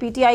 PTI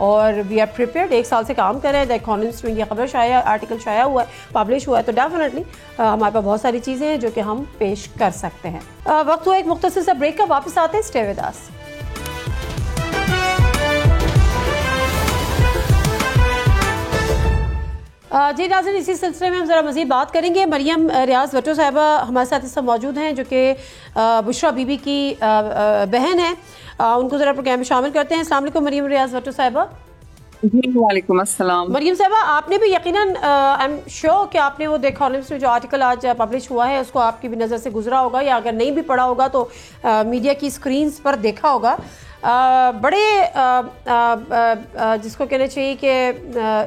اور we are prepared. 1 سال سے کام کر رہے ہیں. دا اکانومسٹ میں یہ خبر آرٹیکل شائع ہوا ہے, پبلش ہوا ہے, تو ڈیفینیٹلی ہمارے پاس بہت ساری چیزیں ہیں جو کہ ہم پیش کر سکتے ہیں. وقت ہوا ایک مختصر سا بریک کا, واپس آتے ہیں. اسٹے ود اس. جی ناظرین, اسی سلسلے میں ہم ذرا مزید بات کریں گے. مریم ریاض بھٹو صاحبہ ہمارے ساتھ اس وقت موجود ہیں, جو کہ بشریٰ بی بی کی بہن ہیں. ان کو ذرا پروگرام میں شامل کرتے ہیں. السلام علیکم مریم ریاض بھٹو صاحبہ. جی وعلیکم السلام. مریم صاحبہ, آپ نے بھی یقیناً آئی ایم شیور کہ آپ نے وہ دی اکانومسٹ میں جو آرٹیکل آج پبلش ہوا ہے اس کو آپ کی بھی نظر سے گزرا ہوگا, یا اگر نہیں بھی پڑھا ہوگا تو میڈیا کی اسکرینز پر دیکھا ہوگا. بڑے جس کو کہنا چاہیے کہ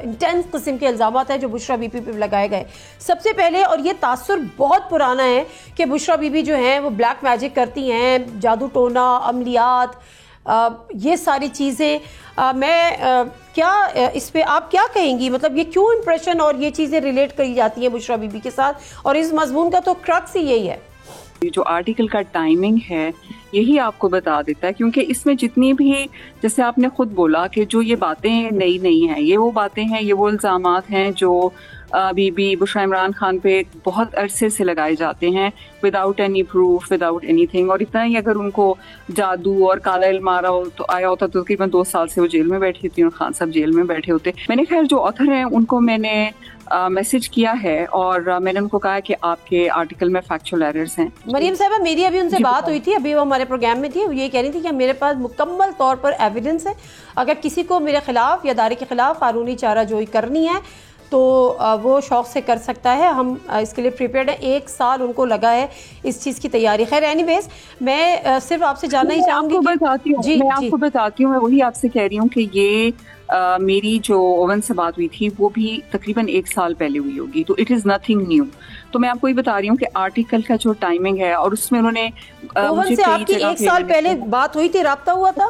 انٹینس قسم کے الزامات ہیں جو بشریٰ بی بی پہ لگائے گئے. سب سے پہلے, اور یہ تاثر بہت پرانا ہے, کہ بشریٰ بی بی جو ہیں وہ بلیک میجک کرتی ہیں, جادو ٹونا, عملیات, یہ ساری چیزیں. میں کیا اس پہ آپ کیا کہیں گی, مطلب یہ کیوں امپریشن اور یہ چیزیں ریلیٹ کری جاتی ہیں بشریٰ بی بی کے ساتھ, اور اس مضمون کا تو کرکس ہی یہی ہے. جو آرٹیکل کا ٹائمنگ ہے یہی آپ کو بتا دیتا ہے, کیونکہ اس میں جتنی بھی, جیسے آپ نے خود بولا کہ جو یہ باتیں نئی نہیں ہیں, یہ وہ باتیں ہیں, یہ وہ الزامات ہیں جو بی بی بشریٰ عمران خان پہ بہت عرصے سے لگائے جاتے ہیں, without any proof, without any thing. اور اتنا ہی اگر ان کو جادو اور کالا علم آیا ہوتا تو تقریباً 2 سال سے وہ جیل میں بیٹھی تھی, اور خان صاحب جیل میں بیٹھے ہوتے. میں نے خیر جو آتھر ہیں ان کو میں نے میسج کیا ہے, اور میں نے ان کو کہا کہ آپ کے آرٹیکل میں فیکچوئل ایررز ہیں. مریم صاحبہ, میری ابھی ان سے بات ہوئی تھی, ابھی وہ ہمارے پروگرام میں تھی. وہ یہ کہہ رہی تھی کہ میرے پاس مکمل طور پر ایویڈنس ہے, اگر کسی کو میرے خلاف یا ادارے کے خلاف قانونی چارہ جوئی کرنی ہے تو وہ شوق سے کر سکتا ہے. ہم اس کے لیے پریپیئرڈ ہیں. 1 سال ان کو لگا ہے اس چیز کی تیاری. خیر اینی ویز, میں صرف آپ سے جاننا ہی چاہوں گی. میں آپ کو بتاتی ہوں, میں وہی آپ سے کہہ رہی ہوں کہ یہ میری جو اوون سے بات ہوئی تھی وہ بھی تقریباً 1 سال پہلے ہوئی ہوگی, تو اٹ از نتھنگ نیو. تو میں آپ کو یہ بتا رہی ہوں کہ آرٹیکل کا جو ٹائمنگ ہے, اور اس میں انہوں نے اوون سے آپ کی 1 سال پہلے بات ہوئی تھی, رابطہ ہوا تھا,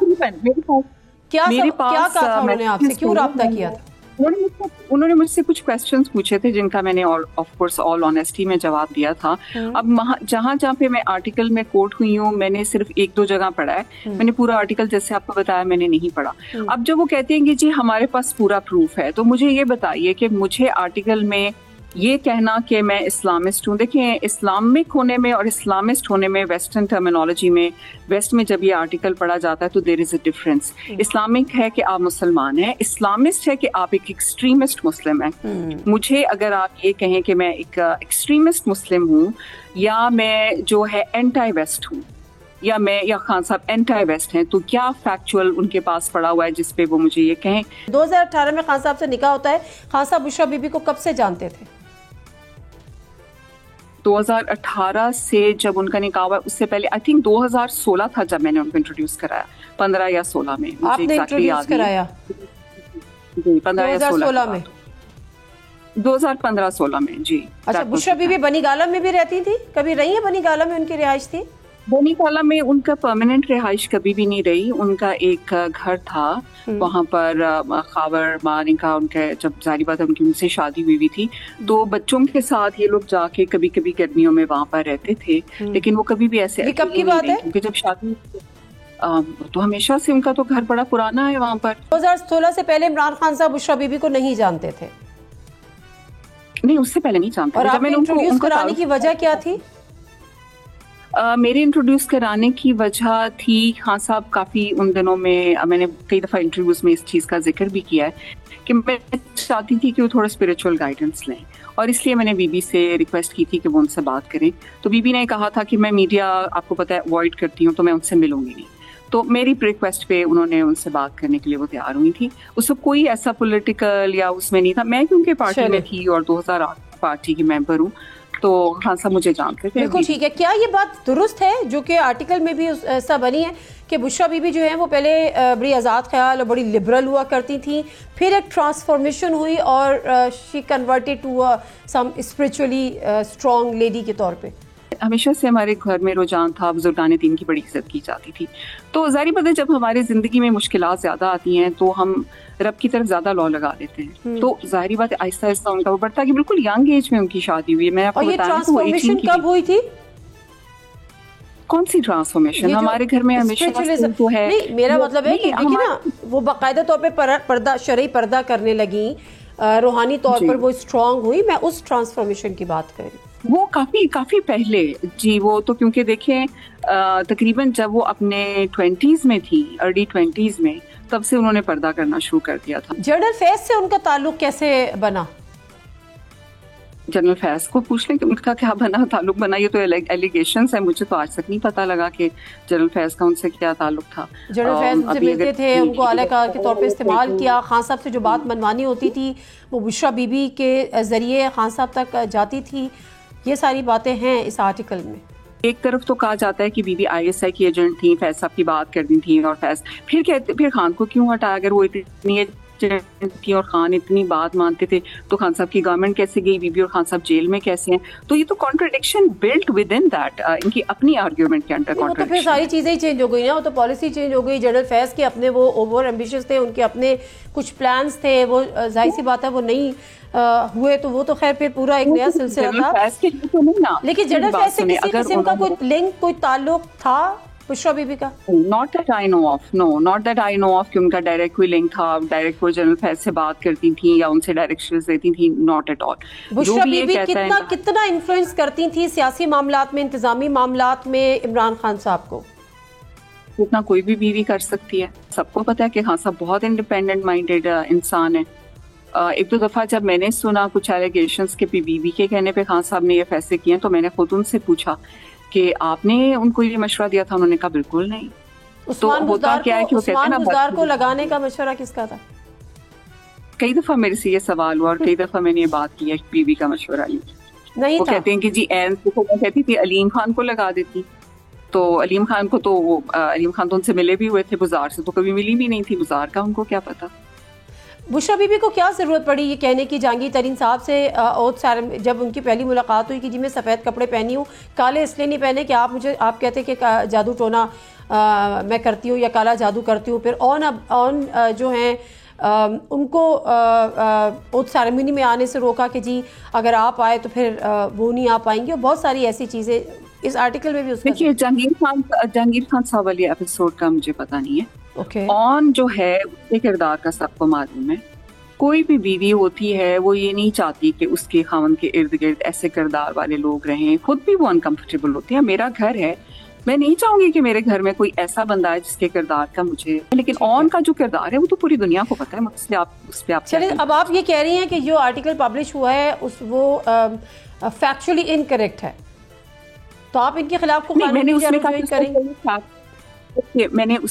کیا کہا تھا انہوں نے آپ سے, کیوں رابطہ کیا تھا؟ انہوں نے مجھ سے کچھ کوسچنز پوچھے تھے جن کا میں نے آف کورس آل آنیسٹی میں جواب دیا تھا. اب جہاں پہ میں آرٹیکل میں کوٹ ہوئی ہوں, میں نے صرف 1-2 جگہ پڑھا ہے, میں نے پورا آرٹیکل جیسے آپ کو بتایا میں نے نہیں پڑھا. اب جب وہ کہتے ہیں کہ جی ہمارے پاس پورا پروف ہے, تو مجھے یہ بتائیے کہ مجھے آرٹیکل میں یہ کہنا کہ میں اسلامسٹ ہوں, دیکھیں اسلامک ہونے میں اور اسلامسٹ ہونے میں, ویسٹرن ٹرمینالوجی میں, ویسٹ میں جب یہ آرٹیکل پڑھا جاتا ہے تو دیر از اے ڈفرینس. اسلامک ہے کہ آپ مسلمان ہیں, اسلامسٹ ہے کہ آپ ایک ایکسٹریمسٹ مسلم ہیں. مجھے اگر آپ یہ کہیں کہ میں ایک ایکسٹریمسٹ مسلم ہوں, یا میں جو ہے اینٹائی ویسٹ ہوں, یا خان صاحب اینٹائی ویسٹ ہیں, تو کیا فیکچوئل ان کے پاس پڑا ہوا ہے جس پہ وہ مجھے یہ کہیں. 2018 میں خان صاحب سے نکاح ہوتا ہے. خان صاحب بشریٰ بی بی کو کب سے جانتے تھے؟ 2018 سے جب ان کا نکاح ہوا, اس سے پہلے آئی تھنک 2016 تھا جب میں نے ان کو انٹروڈیوس کرایا, 15 یا 16 میں. آپ نے انٹروڈیوس کرایا؟ جی 15 یا 16 میں, 2015-16 میں. جی اچھا, بشریٰ بی بی بنی گالم میں بھی رہتی تھی, کبھی رہی ہے بنی گالم میں ان کی رہائش تھی؟ بنی گالہ میں ان کا پرماننٹ رہائش کبھی بھی نہیں رہی. ان کا ایک گھر تھا وہاں پر, خاور ماں کا, ان کے جب ظاہری بات ہے ان کی ان سے شادی ہوئی تھی, تو بچوں کے ساتھ یہ لوگ جا کے کبھی کبھی گرمیوں میں وہاں پر رہتے تھے, لیکن وہ کبھی بھی ایسے. کب کی بات ہے؟ کیونکہ جب شادی تو ہمیشہ سے ان کا تو گھر بڑا پرانا ہے وہاں پر. 2016 سے پہلے عمران خان صاحب بشریٰ بی بی کو نہیں جانتے تھے؟ نہیں, اس سے پہلے نہیں جانتے. اور آپ نے انٹروڈیوس کرانے کی وجہ کیا تھی؟ میرے انٹروڈیوس کرانے کی وجہ تھی, خان صاحب کافی ان دنوں میں نے کئی دفعہ انٹرویوز میں اس چیز کا ذکر بھی کیا ہے کہ میں چاہتی تھی کہ وہ تھوڑا اسپریچول گائیڈنس لیں, اور اس لیے میں نے بی بی سے ریکویسٹ کی تھی کہ وہ ان سے بات کریں. تو بی بی نے کہا تھا کہ میں میڈیا آپ کو پتہ ہے اوائڈ کرتی ہوں, تو میں ان سے ملوں گی نہیں. تو میری ریکویسٹ پہ انہوں نے ان سے بات کرنے کے لیے وہ تیار ہوئی تھی. اس میں کوئی ایسا پولیٹیکل یا اس میں نہیں تھا. میں کیونکہ پارٹی میں تھی اور 2008 پارٹی کی ممبر ہوں, تو خان صاحب مجھے جانتے تھے. بالکل ٹھیک ہے. کیا یہ بات درست ہے جو کہ آرٹیکل میں بھی ایسا بنی ہے کہ بشریٰ بی بی جو ہے وہ پہلے بڑی آزاد خیال اور بڑی لبرل ہوا کرتی تھیں, پھر ایک ٹرانسفارمیشن ہوئی اور she converted to some spiritually strong lady کے طور پہ؟ ہمیشہ سے ہمارے گھر میں رجحان تھا, بزرگان دین کی بڑی عزت کی جاتی تھی. تو ظاہری بات ہے جب ہماری زندگی میں مشکلات زیادہ آتی ہیں تو ہم رب کی طرف زیادہ لو لگا دیتے ہیں. تو ظاہری بات ہے آہستہ آہستہ ان کا وہ بڑھتا ہے کہ بالکل ینگ ایج میں ان کی شادی ہوئی ہے. میں آپ کو بتایا, ٹرانسفارمیشن کب ہوئی تھی؟ کون سی ٹرانسفارمیشن؟ ہمارے گھر میں ہمیشہ تو ہے. نہیں میرا مطلب ہے کہ دیکھیے نا وہ باقاعدہ طور پہ پردہ شرعی پردہ کرنے لگیں, روحانی طور پر وہ اسٹرانگ ہوئی, میں اس ٹرانسفارمیشن کی بات کر رہی ہوں. وہ کافی پہلے جی, وہ تو کیونکہ دیکھیں تقریباً جب وہ اپنے 20s میں تھی, ارلی 20s میں, تب سے انہوں نے پردہ کرنا شروع کر دیا تھا. جنرل فیض سے ان کا تعلق کیسے بنا؟ جنرل فیض کو پوچھ لیں کہ ان کا کیا بنا, تعلق بنا. یہ تو ایلیگیشنز ہیں, مجھے تو آج تک نہیں پتہ لگا کہ جنرل فیض کا ان سے کیا تعلق تھا. جنرل فیض سے ملتے تھے, ان کو اعلی کار کے طور پہ استعمال کیا, خان صاحب سے جو بات منوانی ہوتی تھی وہ بشرا بی بی کے ذریعے خان صاحب تک جاتی تھی. یہ ساری باتیں ہیں اس آرٹیکل میں. ایک طرف تو کہا جاتا ہے کہ بی بی ISI کی ایجنٹ تھی, فیض صاحب کی بات کرتی تھیں, اور فیض پھر خان کو کیوں ہٹایا؟ اگر وہ اتنی ایجنٹ تھی اور خان اتنی بات مانتے تھے تو خان صاحب کی گورنمنٹ کیسے گئی, بی بی اور خان صاحب جیل میں کیسے ہیں؟ تو یہ تو contradiction built within that, ان کی اپنی آرگیومنٹ کے انڈر کانٹرڈکشن. تو پھر ساری چیزیں ہی چینج ہو گئی نا, وہ تو پالیسی چینج ہو گئی. جنرل فیض کے اپنے وہ اوور ایمبیشس تھے, ان کے اپنے کچھ پلانز تھے, وہ ظاہر سی بات ہے وہ نہیں ہوئے, تو وہ تو خیر پھر پورا ایک نیا سلسلہ تھا. لیکن جنرل فیض سے کسی قسم کا کوئی لنک, کوئی تعلق تھا بشرا بی بی کا؟ not that I know of کہ ان کا ڈائریکٹ کوئی لنک تھا, ڈائریکٹ کوئی جنرل فیض سے بات کرتی تھیں یا ان سے ڈائریکشنز دیتی تھیں, not at all. Bushra Bibi کتنا انفلوئنس کرتی تھی سیاسی معاملات میں, انتظامی معاملات میں عمران خان صاحب کو؟ اتنا کوئی بھی بیوی کر سکتی ہے. سب کو پتا ہے کہ خان صاحب بہت انڈیپینڈنٹ مائنڈیڈ انسان ہے. ایک دو دفعہ جب میں نے سنا کچھ ایلیگیشنز کے بیوی کے کہنے پہ خان صاحب نے یہ فیصلے کیے, تو میں نے خود ان سے پوچھا کہ آپ نے ان کو یہ مشورہ دیا تھا؟ انہوں نے کہا بالکل نہیں. عثمان بزدار کو لگانے کا مشورہ کس کا تھا؟ کئی دفعہ میرے سے یہ سوال ہوا اور کئی دفعہ میں نے یہ بات کی ہے کہ بیوی کا مشورہ لی. وہ کہتے ہیں کہ جی کہتی تھی علیم خان کو لگا دیتی, تو علیم خان کو تو علیم خان تو ان سے ملے بھی ہوئے تھے, بزار سے تو کبھی ملی بھی نہیں تھی, بزار کا ان کو کیا پتا. بشرا بی بی کو کیا ضرورت پڑی یہ کہنے کی جہانگیر ترین صاحب سے جب ان کی پہلی ملاقات ہوئی کہ جی میں سفید کپڑے پہنی ہوں, کالے اس لیے نہیں پہنے کہ آپ کہتے کہ جادو ٹونا میں کرتی ہوں یا کالا جادو کرتی ہوں. پھر آن جو ہیں ان کو اوتھ سیریمنی میں آنے سے روکا کہ جی اگر آپ آئے تو پھر وہ نہیں آ پائیں گے, اور بہت ساری ایسی چیزیں اس آرٹیکل میں بھی. اس دیکھیے جہانگیر خان صاحب والی ایپیسوڈ کا مجھے پتا نہیں ہے. آن جو ہے اس کے کردار کا سب کو معلوم ہے. کوئی بھی بیوی ہوتی ہے وہ یہ نہیں چاہتی کہ اس کے خاوند کے ارد گرد ایسے کردار والے لوگ رہیں, خود بھی وہ انکمفرٹیبل ہوتی ہیں. میرا گھر ہے, میں نہیں چاہوں گی کہ میرے گھر میں کوئی ایسا بندہ ہے جس کے کردار کا مجھے, لیکن آن کا جو کردار ہے وہ تو پوری دنیا کو پتا ہے, مجھ اس پہ آپ چلیں. اب آپ یہ کہہ رہی ہیں کہ جو آرٹیکل پبلش ہوا ہے وہ فیکچولی انکریکٹ ہے, تو آپ ان کے خلاف کو میں نے اس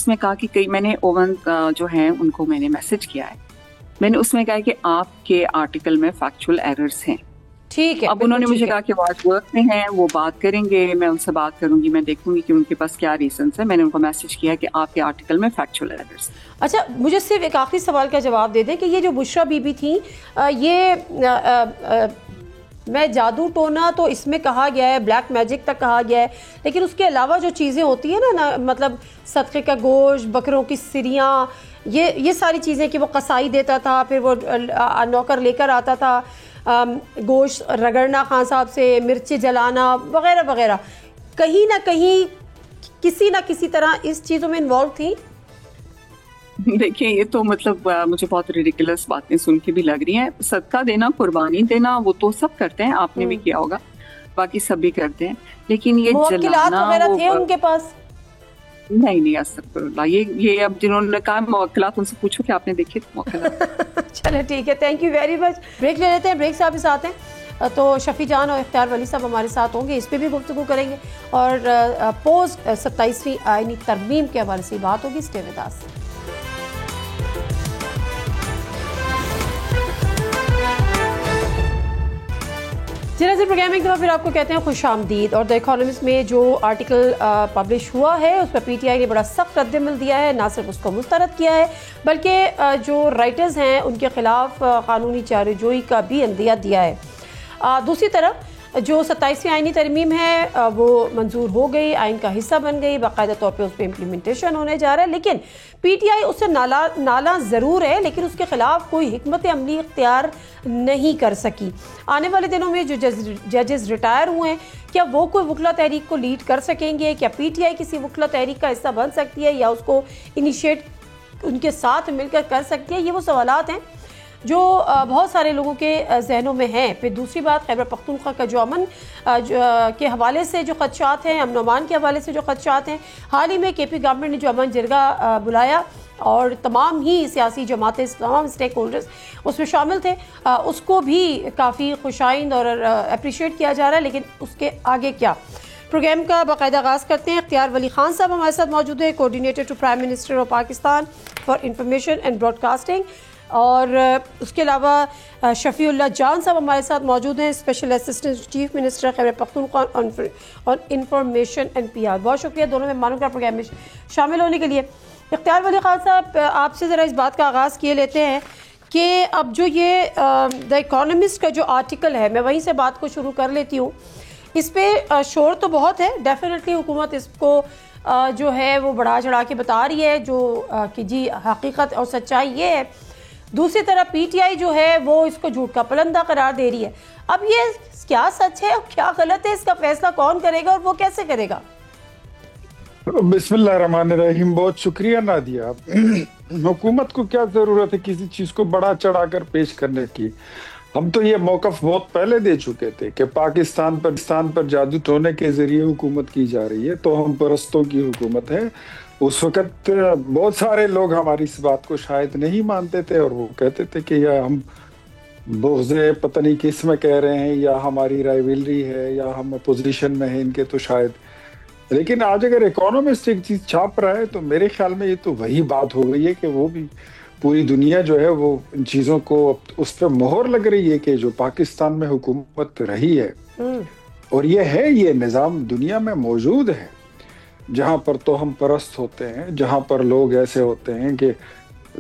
میں کہا کہ میں نے اوون جو ہیں ان کو میں نے میسج کیا ہے, میں نے اس میں کہا کہ آپ کے آرٹیکل میں فیکچوئل ایررز ہیں. ٹھیک ہے. اب انہوں نے مجھے کہا کہ واٹ ورک میں ہیں, وہ بات کریں گے, میں ان سے بات کروں گی, میں دیکھوں گی کہ ان کے پاس کیا ریزنس ہیں. میں نے ان کو میسج کیا کہ آپ کے آرٹیکل میں فیکچوئل ایررز. اچھا مجھے صرف ایک آخری سوال کا جواب دے دیں کہ یہ جو بشرا بی بی تھیں, یہ میں جادو ٹونا تو اس میں کہا گیا ہے, بلیک میجک تک کہا گیا ہے, لیکن اس کے علاوہ جو چیزیں ہوتی ہیں نا مطلب صدقے کا گوشت, بکروں کی سریاں, یہ ساری چیزیں کہ وہ قصائی دیتا تھا, پھر وہ نوکر لے کر آتا تھا, گوشت رگڑنا خان صاحب سے, مرچیں جلانا وغیرہ وغیرہ, کہیں نہ کہیں کسی نہ کسی طرح اس چیزوں میں انوالو تھی. دیکھیں یہ تو مطلب مجھے بہت ریڈیکولس باتیں سن کے بھی لگ رہی ہیں. صدقہ دینا, قربانی دینا, وہ تو سب کرتے ہیں, آپ نے بھی کیا ہوگا, باقی سب بھی کرتے ہیں, لیکن یہ موکلات وغیرہ تھے ان کے پاس؟ نہیں استغفر اللہ, یہ اب جنہوں نے کہا موکلات ان سے پوچھو کہ آپ نے دیکھے موکلات. چلے ٹھیک ہے, thank you very much. Break لے لیتے ہیں, بریک سے آپ اس آتے ہیں تو شفیع جان اور اختیار ولی صاحب ہمارے ساتھ ہوں گے, اس پہ بھی گفتگو کریں گے, اور پوسٹ 27ویں آئینی ترمیم کے حوالے سے بات ہوگی. Stay with us. جنازی پروگرام ایک دفعہ پھر آپ کو کہتے ہیں خوش آمدید. اور دی اکانومسٹ میں جو آرٹیکل پبلش ہوا ہے اس پر پی ٹی آئی نے بڑا سخت رد عمل دیا ہے, نہ صرف اس کو مسترد کیا ہے بلکہ جو رائٹرز ہیں ان کے خلاف قانونی چارہ جوئی کا بھی عندیہ دیا ہے. دوسری طرف جو 27ویں آئینی ترمیم ہے وہ منظور ہو گئی، آئین کا حصہ بن گئی، باقاعدہ طور پہ اس پہ امپلیمنٹیشن ہونے جا رہا ہے، لیکن پی ٹی آئی اس سے نالا ضرور ہے، لیکن اس کے خلاف کوئی حکمت عملی اختیار نہیں کر سکی۔ آنے والے دنوں میں جو ججز ریٹائر ہوئے ہیں، کیا وہ کوئی وکلا تحریک کو لیڈ کر سکیں گے؟ کیا پی ٹی آئی کسی وکلا تحریک کا حصہ بن سکتی ہے یا اس کو انیشیٹ ان کے ساتھ مل کر سکتی ہے؟ یہ وہ سوالات ہیں جو بہت سارے لوگوں کے ذہنوں میں ہیں۔ پھر دوسری بات، خیبر پختونخوا کا جو امن کے حوالے سے جو خدشات ہیں، امن و امان کے حوالے سے جو خدشات ہیں، حال ہی میں کے پی گورنمنٹ نے جو امن جرگہ بلایا اور تمام ہی سیاسی جماعتیں، تمام اسٹیک ہولڈرز اس میں شامل تھے، اس کو بھی کافی خوشائند اور اپریشیٹ کیا جا رہا ہے، لیکن اس کے آگے کیا؟ پروگرام کا باقاعدہ آغاز کرتے ہیں۔ اختیار ولی خان صاحب ہمارے ساتھ موجود ہیں، coordinator to prime minister of Pakistan for information and broadcasting, اور اس کے علاوہ شفیع اللہ جان صاحب ہمارے ساتھ موجود ہیں، special assistant chief minister Khyber Pakhtunkhwa on information and P R. بہت شکریہ دونوں مہمانوں کا پروگرام میں شامل ہونے کے لیے۔ اختیار ولی خان صاحب، آپ سے ذرا اس بات کا آغاز کیے لیتے ہیں کہ اب جو یہ دا اکانومسٹ کا جو آرٹیکل ہے، میں وہیں سے بات کو شروع کر لیتی ہوں۔ اس پہ شور تو بہت ہے، ڈیفینیٹلی حکومت اس کو جو ہے وہ بڑھا چڑھا کے بتا رہی ہے جو کہ جی حقیقت اور سچائی یہ ہے۔ دوسری طرف پی ٹی آئی جو ہے وہ اس کو جھوٹ کا پلندہ قرار دے رہی ہے۔ اب یہ کیا سچ ہے اور کیا غلط ہے، اس کا فیصلہ کون کرے گا اور وہ کیسے کرے گا؟ بسم اللہ الرحمن الرحیم۔ بہت شکریہ نادیہ۔ حکومت کو کیا ضرورت ہے کسی چیز کو بڑا چڑھا کر پیش کرنے کی؟ ہم تو یہ موقف بہت پہلے دے چکے تھے کہ پاکستان پر جادو ٹونے کے ذریعے حکومت کی جا رہی ہے، تو ہم پرستوں کی حکومت ہے۔ اس وقت بہت سارے لوگ ہماری اس بات کو شاید نہیں مانتے تھے اور وہ کہتے تھے کہ یا ہم بغض پتہ نہیں کس میں کہہ رہے ہیں، یا ہماری رائیولری ہے، یا ہم اپوزیشن میں ہیں ان کے، تو شاید۔ لیکن آج اگر اکانومسٹ ایک چیز چھاپ رہا ہے تو میرے خیال میں یہ تو وہی بات ہو گئی ہے کہ وہ بھی پوری دنیا جو ہے وہ ان چیزوں کو اس پہ مہر لگ رہی ہے کہ جو پاکستان میں حکومت رہی ہے اور یہ نظام دنیا میں موجود ہے، جہاں پر تو ہم پرست ہوتے ہیں، جہاں پر لوگ ایسے ہوتے ہیں کہ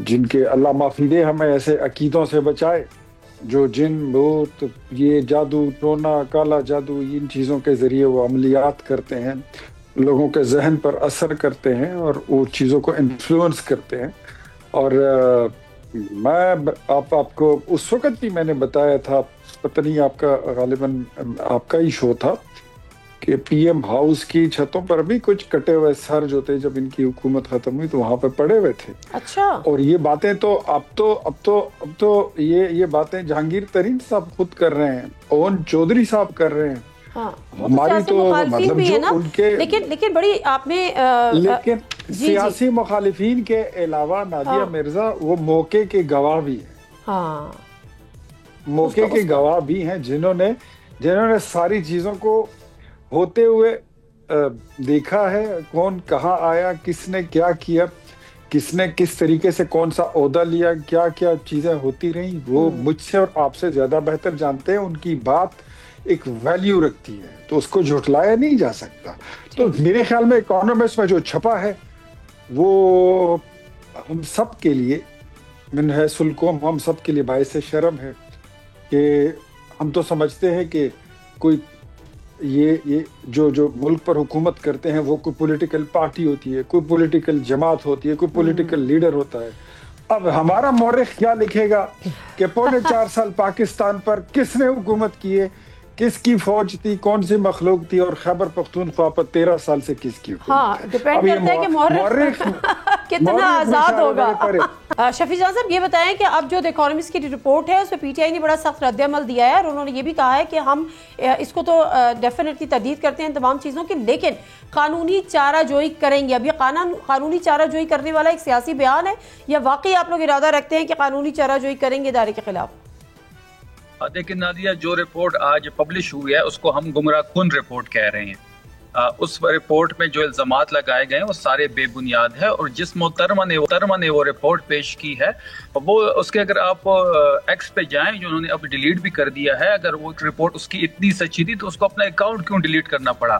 جن کے اللہ معافی دے ہمیں ایسے عقیدوں سے بچائے، جو جن بھوت، یہ جادو ٹونا، کالا جادو، ان چیزوں کے ذریعے وہ عملیات کرتے ہیں، لوگوں کے ذہن پر اثر کرتے ہیں اور وہ چیزوں کو انفلوئنس کرتے ہیں۔ اور میں آپ کو اس وقت بھی میں نے بتایا تھا، پتہ نہیں آپ کا غالباً آپ کا ہی شو تھا، کہ پی ایم ہاؤس کی چھتوں پر بھی کچھ کٹے ہوئے سر جو تھے جب ان کی حکومت ختم ہوئی تو وہاں پہ پڑے ہوئے تھے۔ اچھا۔ اور یہ باتیں تو اب تو یہ باتیں جہانگیر ترین صاحب خود کر رہے ہیں، اوون چودھری صاحب کر رہے ہیں۔ ہماری تو مطلب جو ان کے لیکن بڑی آپ نے لیکن سیاسی مخالفین کے علاوہ نادیہ مرزا وہ موقع کے گواہ بھی ہیں، موقع کے گواہ بھی ہیں جنہوں نے ساری چیزوں کو ہوتے ہوئے دیکھا ہے، کون کہاں آیا، کس نے کیا کیا، کس نے کس طریقے سے کون سا عہدہ لیا، کیا کیا چیزیں ہوتی رہیں، وہ مجھ سے اور آپ سے زیادہ بہتر جانتے ہیں۔ ان کی بات ایک ویلیو رکھتی ہے تو اس کو جھٹلایا نہیں جا سکتا۔ تو میرے خیال میں اکانومسٹ میں جو چھپا ہے وہ ہم سب کے لیے من حیث القوم ہم سب کے لیے باعث شرم ہے کہ ہم تو سمجھتے ہیں کہ کوئی یہ جو ملک پر حکومت کرتے ہیں وہ کوئی پولیٹیکل پارٹی ہوتی ہے، کوئی پولیٹیکل جماعت ہوتی ہے، کوئی پولیٹیکل لیڈر ہوتا ہے۔ اب ہمارا مورخ کیا لکھے گا کہ 4.25 سال پاکستان پر کس نے حکومت کی ہے، کس کی فوج تھی، کون سی مخلوق تھی، اور خیبر پختونخوا پر 13 سال سے کس کی حکومت؟ ہاں، ڈیپینڈ کرتا ہے کہ مورخ کتنا آزاد ہوگا۔ شفیع جان صاحب یہ بتائیں کہ اب جو دی اکانومسٹ کی رپورٹ ہے اس پہ پی ٹی آئی نے بڑا سخت رد عمل دیا ہے اور انہوں نے یہ بھی کہا ہے کہ ہم اس کو تو ڈیفینیٹلی تردید کرتے ہیں تمام چیزوں کی، لیکن قانونی چارہ جوئی کریں گے۔ اب یہ قانونی چارہ جوئی کرنے والا ایک سیاسی بیان ہے یا واقعی آپ لوگ ارادہ رکھتے ہیں کہ قانونی چارہ جوئی کریں گے ادارے کے خلاف؟ دیکھیں نادیہ، جو رپورٹ آج پبلش ہوئی ہے اس کو ہم گمراہ کن رپورٹ کہہ رہے ہیں۔ اس رپورٹ میں جو الزامات لگائے گئے ہیں وہ سارے بے بنیاد ہے، اور جس محترمہ نے وہ رپورٹ پیش کی ہے وہ اس کے اگر آپ ایکس پہ جائیں جو انہوں نے اب ڈیلیٹ بھی کر دیا ہے، اگر وہ رپورٹ اس کی اتنی سچی تھی تو اس کو اپنا اکاؤنٹ کیوں ڈیلیٹ کرنا پڑا؟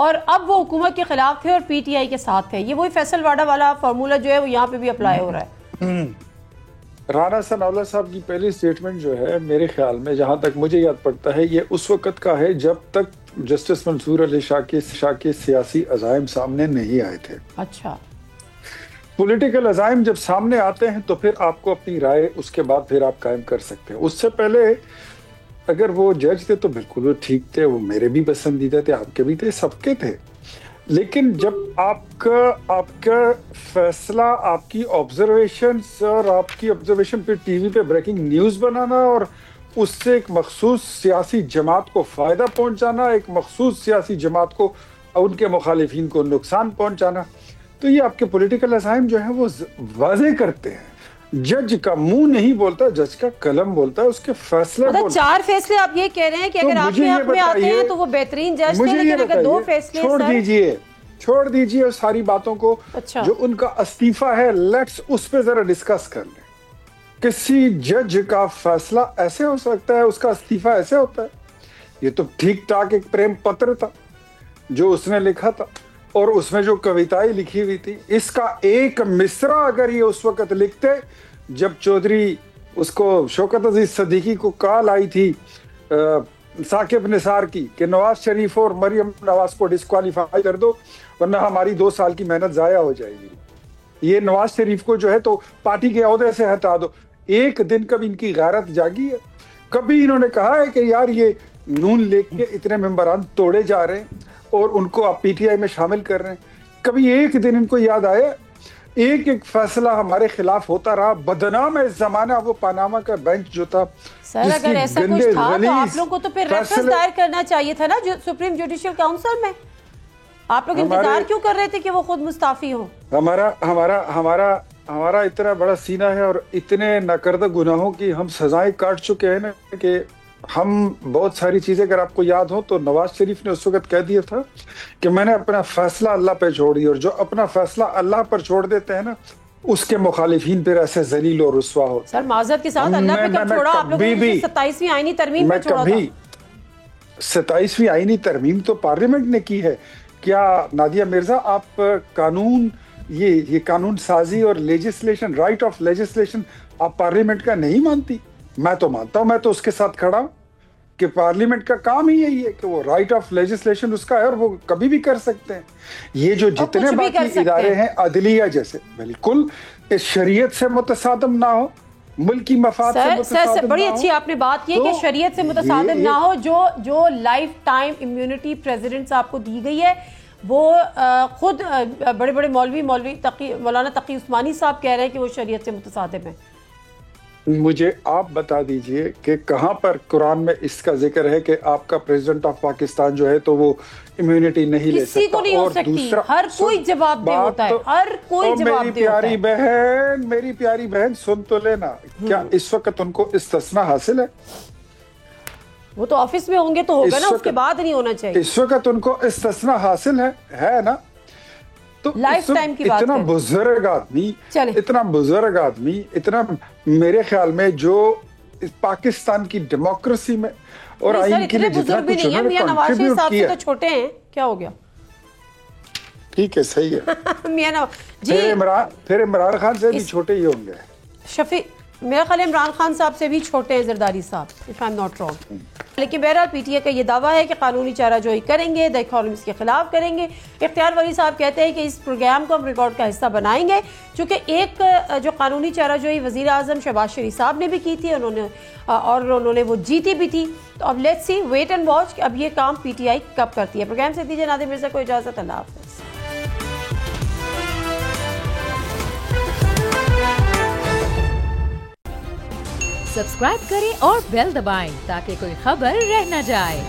اور اب وہ حکومت کے خلاف تھے اور پی ٹی آئی کے ساتھ تھے. یہ وہی فیصل واڈا والا فارمولا جو ہے وہ یہاں پہ بھی اپلائی ہو رہا ہے. رانا ثناءاللہ صاحب کی پہلی سٹیٹمنٹ جو ہے میرے خیال میں جہاں تک مجھے یاد پڑتا ہے یہ اس وقت کا ہے جب تک جسٹس منصور علی شاہ کے سیاسی عزائم سامنے نہیں آئے تھے. اچھا, پولیٹیکل عزائم جب سامنے آتے ہیں تو پھر آپ کو اپنی رائے اس کے بعد پھر آپ قائم کر سکتے ہیں. اس سے پہلے اگر وہ جج تھے تو بالکل وہ ٹھیک تھے, وہ میرے بھی پسندیدہ تھے, آپ کے بھی تھے, سب کے تھے. لیکن جب آپ کا فیصلہ, آپ کی آبزرویشنز اور آپ کی آبزرویشن پہ ٹی وی پہ بریکنگ نیوز بنانا اور اس سے ایک مخصوص سیاسی جماعت کو فائدہ پہنچانا, ایک مخصوص سیاسی جماعت کو ان کے مخالفین کو نقصان پہنچانا, تو یہ آپ کے پولیٹیکل عزائم جو ہیں وہ واضح کرتے ہیں. جج کا منہ نہیں بولتا, جج کا قلم بولتا ہے, اس کے فیصلے بولتا ہے. 4 فیصلے آپ یہ کہہ رہے ہیں کہ اگر آپ کے حق میں آتے ہیں تو وہ بہترین جج تھے, لیکن اگر 2 فیصلے چھوڑ دیجئے اس ساری باتوں کو. جو ان کا استعفیٰ ہے لیٹس اس پہ ذرا ڈسکس کر لیں. کسی جج کا فیصلہ ایسے ہو سکتا ہے, اس کا استعفیٰ ایسے ہوتا ہے؟ یہ تو ٹھیک ٹھاک ایک پریم پتر تھا جو اس نے لکھا تھا, اور اس میں جو کویتائیں لکھی ہوئی تھی, اس کا ایک مصرع اگر یہ اس وقت لکھتے جب چودھری اس کو شوکت عزیز صدیقی کو کال آئی تھی ثاقب نثار کی کہ نواز شریف اور مریم نواز کو ڈسکوالیفائی کر دو ورنہ ہماری 2 سال کی محنت ضائع ہو جائے گی, یہ نواز شریف کو جو ہے تو پارٹی کے عہدے سے ہٹا دو. ایک دن کبھی ان کی غیرت جاگی ہے؟ کبھی انہوں نے کہا ہے کہ یار یہ نون لیگ کے اتنے ممبران توڑے جا رہے ہیں اور ان کو آپ پی ٹی آئی میں شامل کر رہے ہیں؟ کبھی ایک دن ان کو یاد آیا؟ ایک فیصلہ ہمارے خلاف ہوتا رہا. بدنام ہے اس زمانہ وہ پاناما کا بینچ جو تھا. سر اگر ایسا کچھ تھا تو آپ لوگوں کو تو پھر ریفرنس دائر کرنا چاہیے تھا نا سپریم جوڈیشل کاؤنسل میں. آپ لوگ انتظار کیوں کر رہے تھے کہ وہ خود مستعفی ہوں؟ ہمارا اتنا بڑا سینہ ہے اور اتنے ناکردہ گناہوں کی ہم سزائیں کاٹ چکے ہیں نا کہ ہم بہت ساری چیزیں, اگر آپ کو یاد ہو تو نواز شریف نے اس وقت کہہ دیا تھا کہ میں نے اپنا فیصلہ اللہ پہ چھوڑ دیا, اور جو اپنا فیصلہ اللہ پر چھوڑ دیتے ہیں نا اس کے مخالفین پھر ایسے ذلیل اور رسوا ہو. سر معذرت کے ساتھ اللہ پہ کب چھوڑا آپ لوگوں نے؟ 27ویں آئینی ترمیم پہ چھوڑا تھا. 27ویں آئینی ترمیم تو پارلیمنٹ نے کی ہے. کیا نادیہ مرزا آپ قانون یہ قانون سازی اور لیجسلیشن, رائٹ آف لیجسلیشن آپ پارلیمنٹ کا نہیں مانتی؟ میں تو مانتا ہوں, میں تو اس کے ساتھ کھڑا ہوں کہ پارلیمنٹ کا کام ہی یہی ہے کہ وہ رائٹ آف لیجسلیشن اس کا ہے اور وہ کبھی بھی کر سکتے ہیں. یہ جو جتنے باقی ادارے ہیں عدلیہ جیسے, بالکل اس شریعت سے متصادم نہ ہو, ملکی مفاد سے متصادم نہ ہو. بڑی اچھی آپ نے بات کی کہ شریعت سے متصادم نہ ہو. جو لائف ٹائم امیونٹی پریزیڈنٹ صاحب کو دی گئی ہے وہ خود بڑے بڑے مولانا تقی عثمانی صاحب کہہ رہے ہیں کہ وہ شریعت سے متصادم ہے. مجھے آپ بتا دیجئے کہ کہاں پر قرآن میں اس کا ذکر ہے کہ آپ کا پریزیڈنٹ آف پاکستان جو ہے تو وہ امیونٹی نہیں لے سکتا؟ کسی کو نہیں ہو سکتی, ہر کوئی جواب دہ ہوتا ہے, ہر کوئی جواب دہ ہوتا ہے. میری پیاری بہن سن تو لینا, کیا اس وقت ان کو استثناء حاصل ہے؟ وہ تو آفس میں ہوں گے تو ہوگا نا, اس کے بعد نہیں ہونا چاہیے. اس وقت ان کو استثناء حاصل ہے نا, تو اتنا بزرگ آدمی اتنا میرے خیال میں جو پاکستان کی ڈیموکریسی میں اور آئین کے لیے جتنا کچھ انہوں نے کنٹریبیوٹ کیا, تو چھوٹے ہیں, کیا ہو گیا؟ ٹھیک ہے, صحیح ہے. پھر عمران خان سے بھی چھوٹے ہی ہوں گے. میرا خیال عمران خان صاحب سے بھی چھوٹے ہیں زرداری صاحب, if I'm not wrong. لیکن بہرحال پی ٹی اے کا یہ دعویٰ ہے کہ قانونی چارہ جوئی کریں گے, دی اکانومسٹ کے خلاف کریں گے. اختیار ولی صاحب کہتے ہیں کہ اس پروگرام کو ہم ریکارڈ کا حصہ بنائیں گے, چونکہ ایک جو قانونی چارہ جوئی وزیر اعظم شہباز شریف صاحب نے بھی کی تھی, انہوں نے وہ جیتی بھی تھی. تو اب let's see, wait and watch کہ اب یہ کام پی ٹی آئی کب کرتی ہے. پروگرام سے دیجیے نادر مرزا کو اجازت. اللہ حافظ. سبسکرائب کریں اور بیل دبائیں تاکہ کوئی خبر رہ نہ جائے.